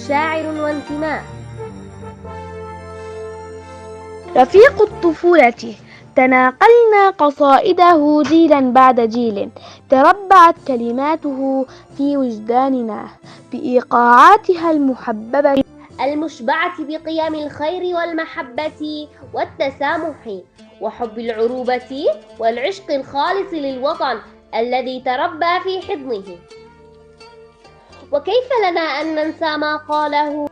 شاعر وانتماء. رفيق الطفولة تناقلنا قصائده جيلا بعد جيل، تربعت كلماته في وجداننا بإيقاعاتها المحببة المشبعة بقيم الخير والمحبة والتسامح وحب العروبة والعشق الخالص للوطن الذي تربى في حضنه. وكيف لنا أن ننسى ما قاله؟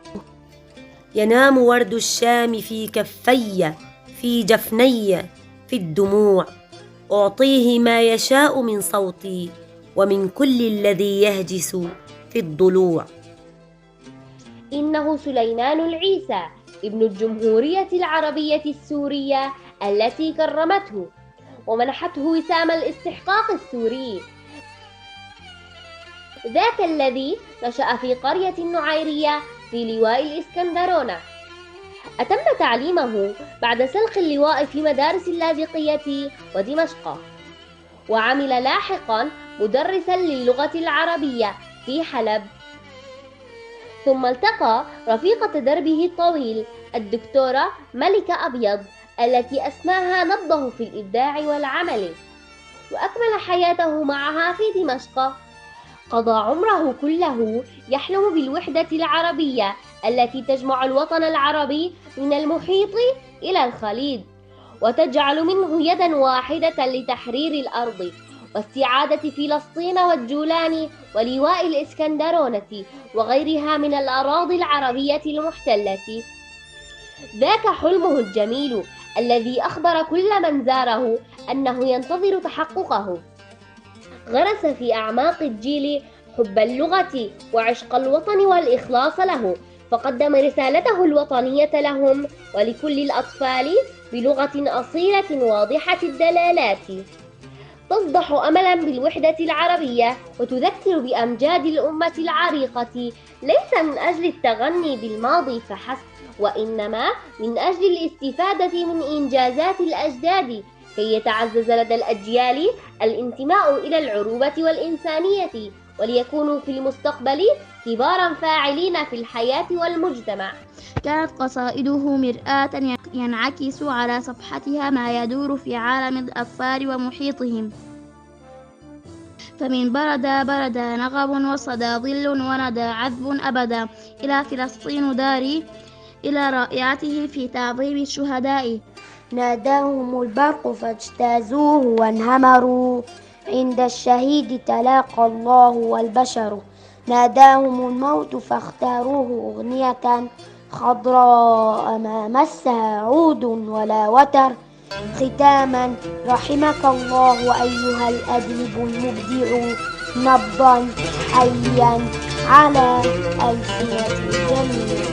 ينام ورد الشام في كفي، في جفني، في الدموع، أعطيه ما يشاء من صوتي ومن كل الذي يهجس في الضلوع. إنه سليمان العيسى ابن الجمهورية العربية السورية التي كرمته ومنحته وسام الاستحقاق السوري، ذاك الذي نشأ في قرية النعيرية في لواء الإسكندرونة. أتم تعليمه بعد سلق اللواء في مدارس اللاذقية ودمشق، وعمل لاحقا مدرسا للغة العربية في حلب، ثم التقى رفيقة دربه الطويل الدكتورة ملكة أبيض التي أسماها نبضه في الإبداع والعمل، وأكمل حياته معها في دمشق. قضى عمره كله يحلم بالوحدة العربية التي تجمع الوطن العربي من المحيط إلى الخليج، وتجعل منه يدا واحدة لتحرير الأرض واستعادة فلسطين والجولان ولواء الإسكندرونة وغيرها من الأراضي العربية المحتلة. ذاك حلمه الجميل الذي أخبر كل من زاره أنه ينتظر تحققه. غرس في أعماق الجيل حب اللغة وعشق الوطن والإخلاص له، فقدم رسالته الوطنية لهم ولكل الأطفال بلغة أصيلة واضحة الدلالات، تصدح أملا بالوحدة العربية وتذكر بأمجاد الأمة العريقة، ليس من أجل التغني بالماضي فحسب، وإنما من أجل الاستفادة من إنجازات الأجداد كي يتعزز لدى الأجيال الانتماء إلى العروبة والإنسانية، وليكونوا في المستقبل كبارا فاعلين في الحياة والمجتمع. كانت قصائده مرآة ينعكس على صفحتها ما يدور في عالم الأطفال ومحيطهم، فمن برد نغب وصدى ظل وندى عذب أبدا إلى فلسطين داري، إلى رائعته في تعظيم الشهداء. ناداهم البرق فاجتازوه وانهمروا، عند الشهيد تلاقى الله والبشر. ناداهم الموت فاختاروه أغنية خضراء ما مسها عود ولا وتر. ختاما رحمك الله أيها الأديب المبدع، نبضا حيا على ألسنة الجميع.